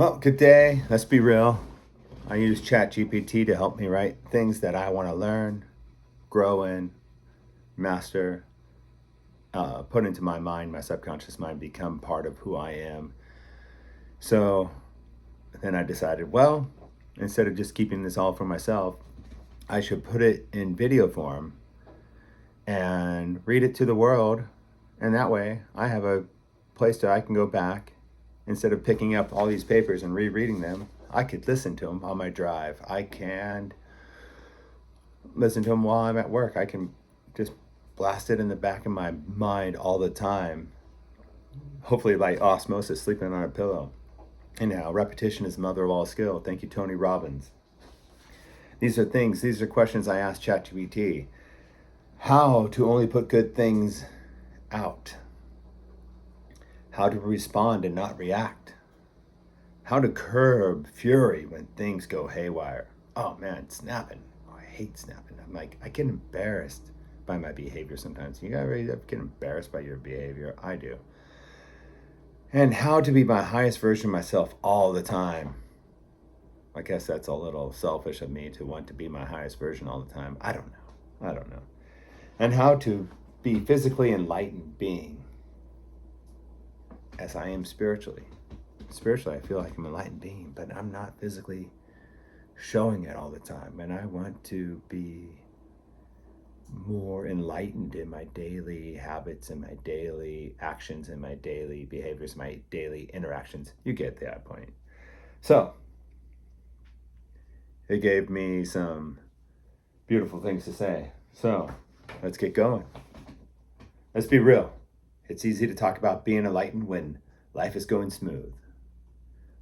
Well, good day. Let's be real. I use ChatGPT to help me write things that I want to learn, grow in, master, put into my mind, my subconscious mind, become part of who I am. So then I decided, well, instead of just keeping this all for myself, I should put it in video form and read it to the world. And that way I have a place that I can go back. Instead of picking up all these papers and rereading them, I could listen to them on my drive. I can listen to them while I'm at work. I can just blast it in the back of my mind all the time, hopefully by osmosis, sleeping on a pillow. And now, repetition is the mother of all skill. Thank you, Tony Robbins. These are questions I asked ChatGPT. How to only put good things out. How to respond and not react. How to curb fury when things go haywire. Oh man, snapping. Oh, I hate snapping. I'm like, I get embarrassed by my behavior sometimes. You guys get embarrassed by your behavior? I do. And how to be my highest version of myself all the time. I guess that's a little selfish of me to want to be my highest version all the time. I don't know. And how to be physically enlightened being as I am spiritually. Spiritually, I feel like I'm an enlightened being, but I'm not physically showing it all the time. And I want to be more enlightened in my daily habits and my daily actions and my daily behaviors, my daily interactions. You get that point. So, it gave me some beautiful things to say. So, let's get going. Let's be real. It's easy to talk about being enlightened when life is going smooth.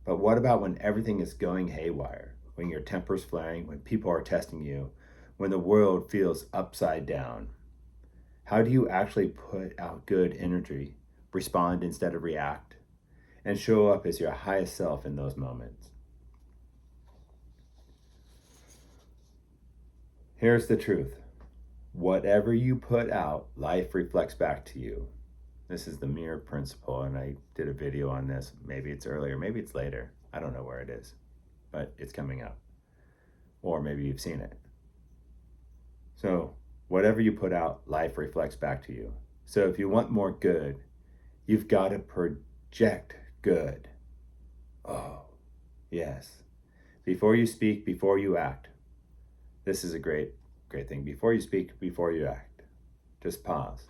But what about when everything is going haywire? When your temper's flaring, when people are testing you, when the world feels upside down? How do you actually put out good energy, respond instead of react, and show up as your highest self in those moments? Here's the truth. Whatever you put out, life reflects back to you. This is the mirror principle, and I did a video on this. Maybe it's earlier, maybe it's later. I don't know where it is, but it's coming up. Or maybe you've seen it. So whatever you put out, life reflects back to you. So if you want more good, you've got to project good. Oh, yes. Before you speak, before you act. This is a great thing. Before you speak, before you act, just pause.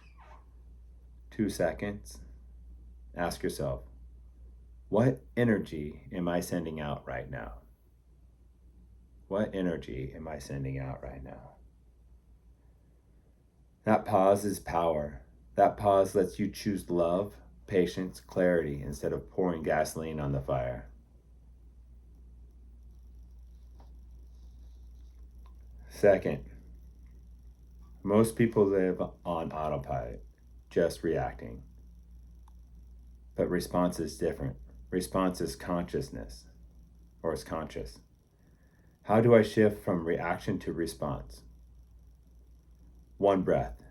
2 seconds. Ask yourself, what energy am I sending out right now? What energy am I sending out right now? That pause is power. That pause lets you choose love, patience, clarity instead of pouring gasoline on the fire. Second, most people live on autopilot, just reacting. But response is different. Response is consciousness, or is conscious. How do I shift from reaction to response? One breath.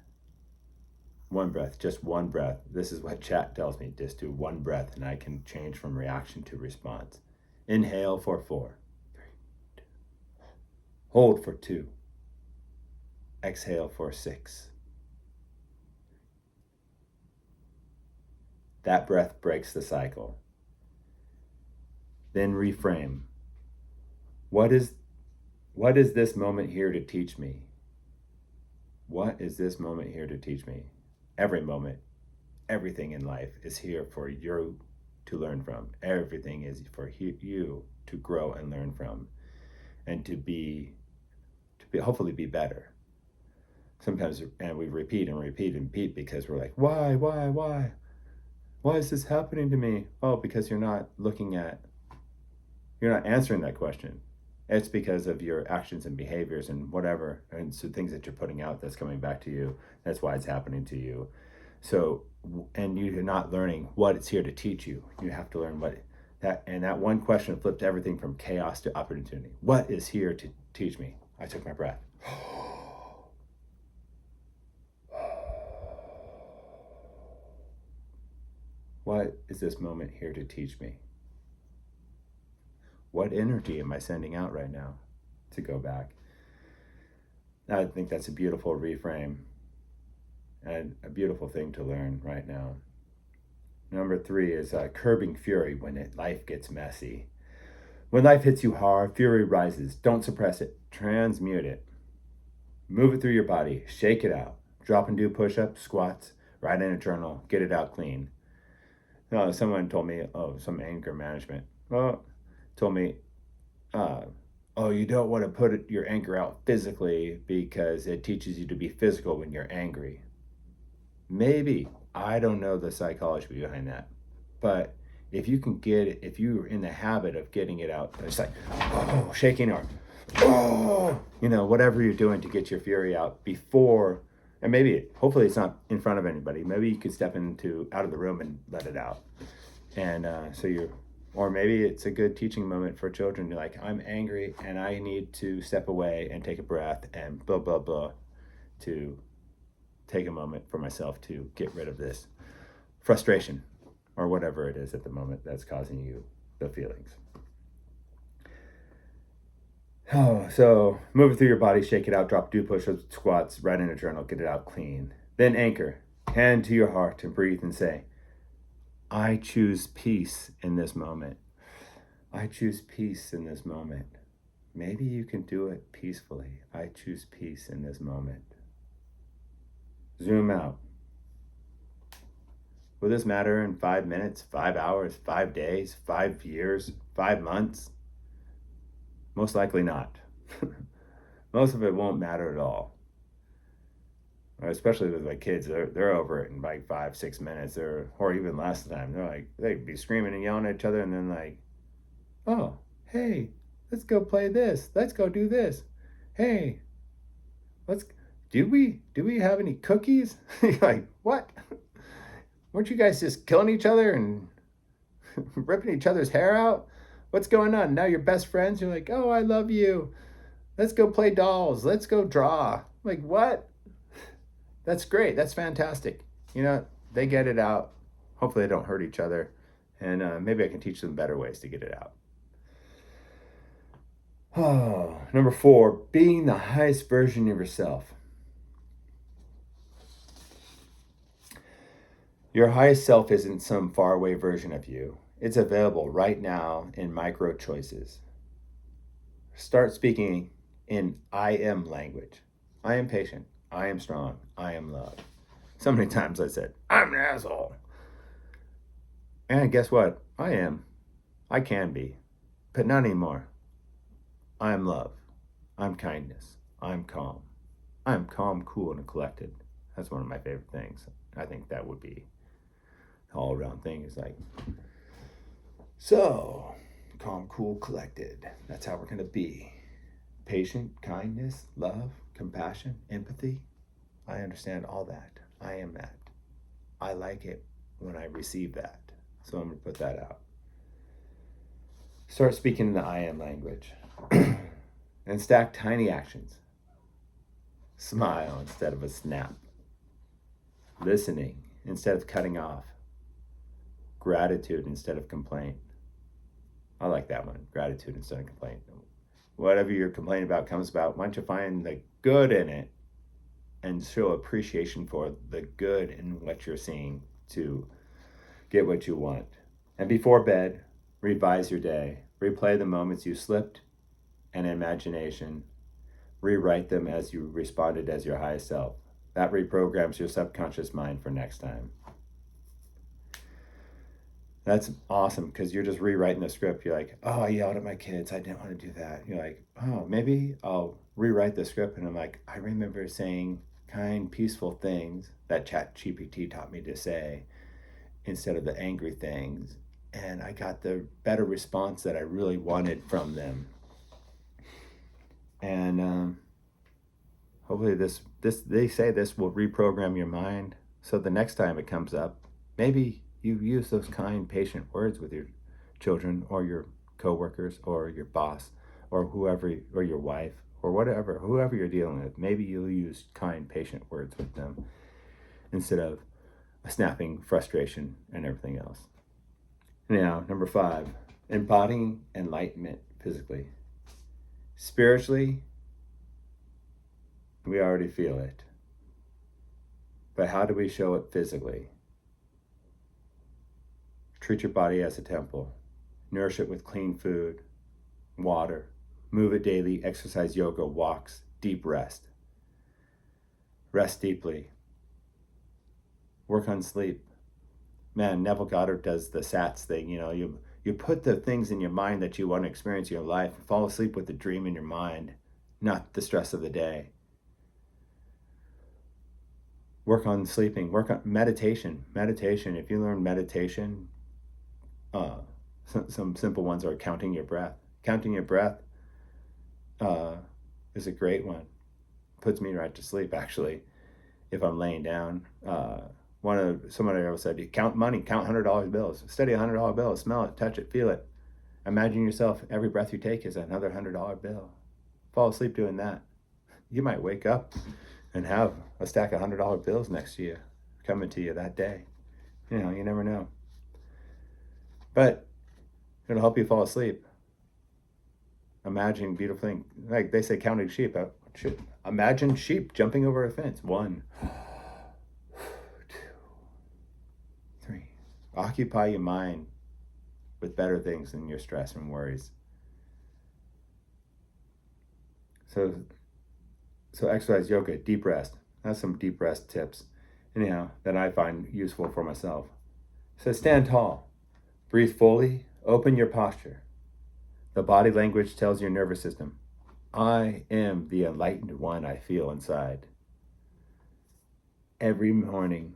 One breath, just one breath. This is what chat tells me. Just do one breath and I can change from reaction to response. Inhale for 4, 3, 2. Hold for 2. Exhale for 6. That breath breaks the cycle. Then reframe. What is this moment here to teach me? What is this moment here to teach me? Every moment, everything in life is here for you to learn from. Everything is for you to grow and learn from, and to hopefully be better. Sometimes, and we repeat because we're like, why? Why is this happening to me? Oh, because you're not answering that question. It's because of your actions and behaviors and whatever, and so things that you're putting out that's coming back to you. That's why it's happening to you. So, and you're not learning what it's here to teach you. You have to learn that one question flipped everything from chaos to opportunity. What is here to teach me? I took my breath. What is this moment here to teach me? What energy am I sending out right now to go back? I think that's a beautiful reframe and a beautiful thing to learn right now. Number 3 is curbing fury when life gets messy. When life hits you hard, fury rises. Don't suppress it. Transmute it. Move it through your body. Shake it out. Drop and do push-ups, squats, write in a journal, get it out clean. Someone told me, some anger management. Told me, you don't want to put your anger out physically because it teaches you to be physical when you're angry. Maybe. I don't know the psychology behind that. But if you're in the habit of getting it out, it's like, shaking or, whatever you're doing to get your fury out before, and hopefully it's not in front of anybody. Maybe you could step out of the room and let it out. And or maybe it's a good teaching moment for children. You're like, I'm angry and I need to step away and take a breath and blah, blah, blah, to take a moment for myself to get rid of this frustration or whatever it is at the moment that's causing you the feelings. So move it through your body, shake it out, drop, do push-ups, squats, write in a journal, get it out clean. Then anchor, hand to your heart and breathe and say, I choose peace in this moment. I choose peace in this moment. Maybe you can do it peacefully. I choose peace in this moment. Zoom out. Will this matter in 5 minutes, 5 hours, 5 days, 5 years, 5 months? Most likely not. Most of it won't matter at all. Especially with my kids, they're over it in like 5-6 minutes, or even less time. They'd be screaming and yelling at each other, and then like, oh, hey, let's go play this. Let's go do this. Hey, do we have any cookies? Like, what? Weren't you guys just killing each other and ripping each other's hair out? What's going on? Now you're best friends. You're like, oh, I love you. Let's go play dolls. Let's go draw. Like, what? That's great. That's fantastic. They get it out. Hopefully they don't hurt each other. And maybe I can teach them better ways to get it out. Number 4, being the highest version of yourself. Your highest self isn't some faraway version of you. It's available right now in micro choices. Start speaking in I am language. I am patient. I am strong. I am love. So many times I said, I'm an asshole. And guess what? I am. I can be. But not anymore. I am love. I'm kindness. I'm calm. I'm calm, cool, and collected. That's one of my favorite things. I think that would be all around thing is like, so calm, cool, collected. That's how we're going to be. Patient, kindness, love, compassion, empathy. I understand all that. I am that. I like it when I receive that. So I'm going to put that out. Start speaking in the I am language. And stack tiny actions. Smile instead of a snap. Listening instead of cutting off. Gratitude instead of complaint. I like that one. Gratitude instead of complaint. Whatever you're complaining about comes about. Why don't you find the good in it and show appreciation for the good in what you're seeing to get what you want. And before bed, revise your day. Replay the moments you slipped and in imagination. Rewrite them as you responded as your highest self. That reprograms your subconscious mind for next time. That's awesome because you're just rewriting the script. You're like, oh, I yelled at my kids. I didn't want to do that. You're like, oh, maybe I'll rewrite the script. And I'm like, I remember saying kind, peaceful things that ChatGPT taught me to say instead of the angry things. And I got the better response that I really wanted from them. And hopefully this they say this will reprogram your mind. So the next time it comes up, maybe you use those kind, patient words with your children or your coworkers or your boss or whoever, or your wife or whoever you're dealing with. Maybe you'll use kind, patient words with them instead of snapping, frustration, and everything else. Now, number 5, Embodying enlightenment physically. Spiritually, we already feel it. But how do we show it physically? Treat your body as a temple. Nourish it with clean food, water. Move it daily, exercise, yoga, walks, deep rest. Rest deeply. Work on sleep. Man, Neville Goddard does the SATs thing. You put the things in your mind that you want to experience in your life. Fall asleep with the dream in your mind, not the stress of the day. Work on sleeping. Work on meditation. Meditation. If you learn meditation, some simple ones are counting your breath. Counting your breath is a great one. Puts me right to sleep, actually, if I'm laying down. Somebody else said, you count money, count $100 bills. Study a $100 bill, smell it, touch it, feel it. Imagine yourself, every breath you take is another $100 bill. Fall asleep doing that. You might wake up and have a stack of $100 bills next to you, coming to you that day. You never know. But it'll help you fall asleep. Imagine beautiful things. Like they say, counting sheep. Imagine sheep jumping over a fence. 1, 2, 3. Occupy your mind with better things than your stress and worries. So exercise, yoga, deep rest. That's some deep rest tips, anyhow, that I find useful for myself. So stand tall, breathe fully, open your posture. The body language tells your nervous system, I am the enlightened one I feel inside. Every morning,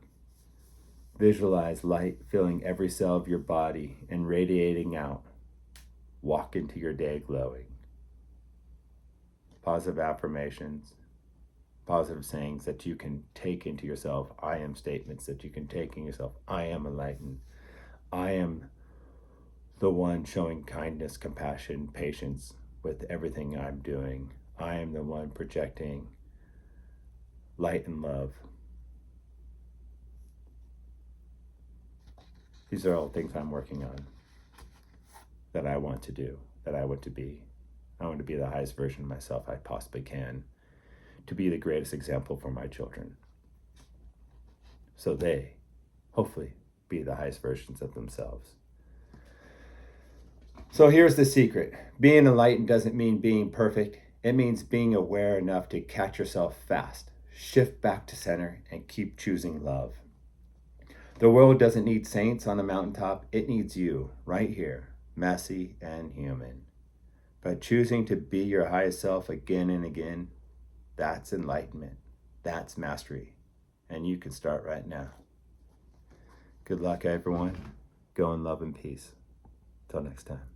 visualize light filling every cell of your body and radiating out. Walk into your day glowing. Positive affirmations, positive sayings that you can take into yourself. I am statements that you can take in yourself. I am enlightened. I am the one showing kindness, compassion, patience with everything I'm doing. I am the one projecting light and love. These are all things I'm working on that I want to do, that I want to be. I want to be the highest version of myself I possibly can, to be the greatest example for my children, so they, hopefully, be the highest versions of themselves. So here's the secret. Being enlightened doesn't mean being perfect. It means being aware enough to catch yourself fast, shift back to center, and keep choosing love. The world doesn't need saints on the mountaintop. It needs you right here, messy and human. But choosing to be your highest self again and again, that's enlightenment. That's mastery. And you can start right now. Good luck, everyone. Go in love and peace. Till next time.